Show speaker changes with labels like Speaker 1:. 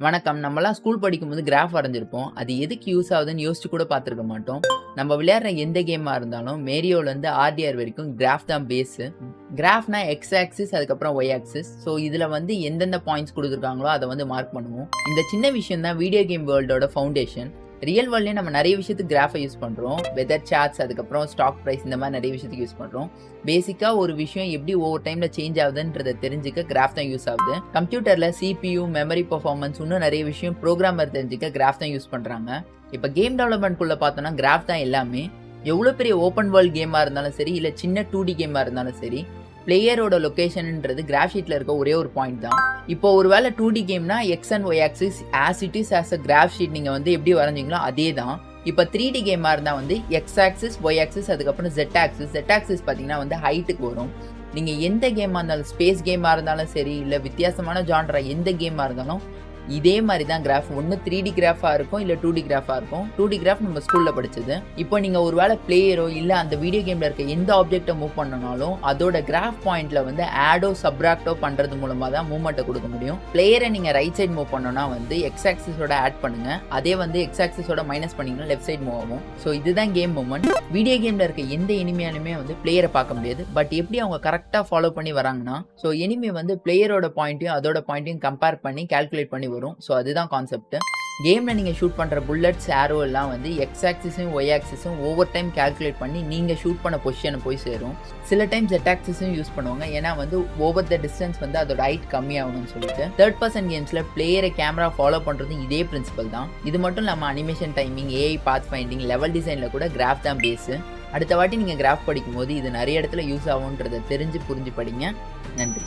Speaker 1: வணக்கம். நம்மலாம் ஸ்கூல் படிக்கும்போது கிராஃப் வரைஞ்சிருப்போம். அது எதுக்கு யூஸ் ஆகுதுன்னு யோசிச்சு கூட பார்த்துருக்க மாட்டோம். நம்ம விளையாடுற எந்த கேமா இருந்தாலும் மேரியோலேருந்து ஆர்டிஆர் வரைக்கும் கிராஃப் தான் பேஸு. கிராஃப்னா எக்ஸ் ஆக்சிஸ் அதுக்கப்புறம் ஒய் ஆக்சிஸ். ஸோ இதில் வந்து எந்தெந்த பாயிண்ட்ஸ் கொடுத்துருக்காங்களோ அதை வந்து மார்க் பண்ணுவோம். இந்த சின்ன விஷயம் தான் வீடியோ கேம் வேர்ல்டோட ஃபவுண்டேஷன். ரியல் வேர்ல்ட்லேயே நம்ம நிறைய விஷயத்துக்கு கிராஃபை யூஸ் பண்ணுறோம். வெதர் சார்ட்ஸ் அதுக்கப்புறம் ஸ்டாக் ப்ரைஸ் இந்த மாதிரி நிறைய விஷயத்துக்கு யூஸ் பண்ணுறோம். பேசிக்காக ஒரு விஷயம் எப்படி ஒவ்வொரு டைமில் சேஞ்ச் ஆகுதுன்றதை தெரிஞ்சுக்க கிராஃப் தான் யூஸ் ஆகுது. கம்ப்யூட்டரில் சிபியூ மெமரி பர்ஃபார்மன்ஸ் இன்னும் நிறைய விஷயம் ப்ரோக்ராமர் தெரிஞ்சுக்க கிராஃப் தான் யூஸ் பண்ணுறாங்க. இப்போ கேம் டெவலப்மெண்ட்குள்ளே பார்த்தோன்னா கிராஃப் தான் எல்லாமே. எவ்வளோ பெரிய ஓப்பன் வேர்ல்ட் கேமாக இருந்தாலும் சரி, இல்லை சின்ன 2D கேமாக இருந்தாலும் சரி, பிளேயரோட லொகேஷன்ன்றது கிராஃப் ஷீட்டில் இருக்க ஒரே ஒரு பாயிண்ட் தான். இப்போ ஒரு வேளை 2D கேம்னா X and Y axis as it is as a graph sheet நீங்கள் வந்து எப்படி வரைஞ்சிங்களோ அதே தான். இப்போ 3D கேமாக இருந்தால் வந்து எக்ஸ் ஆக்சிஸ் ஒய் ஆக்சிஸ் அதுக்கப்புறம் ஜெட் ஆக்சிஸ் பார்த்தீங்கன்னா வந்து ஹைட்டுக்கு வரும். நீங்கள் எந்த கேமாக இருந்தாலும் ஸ்பேஸ் கேமாக இருந்தாலும் சரி, இல்லை வித்தியாசமான ஜான்ரா எந்த கேமாக இருந்தாலும் இதே மாதிரி தான் கிராஃப். ஒன்று 3D கிராஃபாக இருக்கும், இல்லை 2D கிராஃபாக இருக்கும். 2D கிராஃப் நம்ம ஸ்கூலில் படிச்சது. இப்போ நீங்கள் ஒரு வேளை பிளேயரோ இல்லை அந்த வீடியோ கேமில் இருக்க எந்த ஆப்ஜெக்டை மூவ் பண்ணனாலும் அதோட கிராஃப் பாயிண்ட்ல வந்து ஆடோ சப்ராக்டோ பண்ணுறது மூலமாக தான் மூவ்மெண்ட்டை கொடுக்க முடியும். பிளேயரை நீங்கள் ரைட் சைட் மூவ் பண்ணோன்னா வந்து எக்ஸ் ஆக்சிஸோட ஆட் பண்ணுங்க, அதே வந்து எக்ஸ் ஆக்சிஸோட மைனஸ் பண்ணிங்கன்னா லெஃப்ட் சைட் மூவ் ஆகும். ஸோ இதுதான் கேம் மூவ்மெண்ட். வீடியோ கேமில் இருக்க எந்த எனிமியாலுமே வந்து பிளேயரை பார்க்க முடியாது. பட் எப்படி அவங்க கரெக்டாக ஃபாலோ பண்ணி வராங்கன்னா, ஸோ எனிமி வந்து பிளேயரோட பாயிண்ட்டையும் அதோட பாயிண்ட்டையும் கம்பேர் பண்ணி கால்குலேட் பண்ணி வரும். ஸோ அதுதான் கான்செப்ட். கேமில் நீங்கள் ஷூட் பண்ணுற புல்லட்ஸ் ஆரோ எல்லாம் வந்து எக்ஸ் ஆக்சிஸும் ஒய் ஆக்சிஸும் ஓவர் டைம் கால்குலேட் பண்ணி நீங்கள் ஷூட் பண்ண பொசிஷனை போய் சேரும். சில டைம் ஜெட் ஆக்சிஸும் யூஸ் பண்ணுவாங்க, ஏன்னா வந்து ஓவர் த டிஸ்டன்ஸ் வந்து அதோட ஹைட் கம்மியாகணும்னு சொல்லிட்டு. தேர்ட் பர்சன் கேம்ஸில் பிளேயரை கேமரா ஃபாலோ பண்ணுறது இதே பிரின்சிபல் தான். இது மட்டும் இல்லாமல் அனிமேஷன் டைமிங், ஏஐ பாத் ஃபைண்டிங், லெவல் டிசைனில் கூட கிராஃப் தான் பேஸு. அடுத்த வாட்டி நீங்கள் கிராஃப் படிக்கும்போது இது நிறைய இடத்துல யூஸ் ஆகுன்றதை தெரிஞ்சு புரிஞ்சு படிங்க. நன்றி.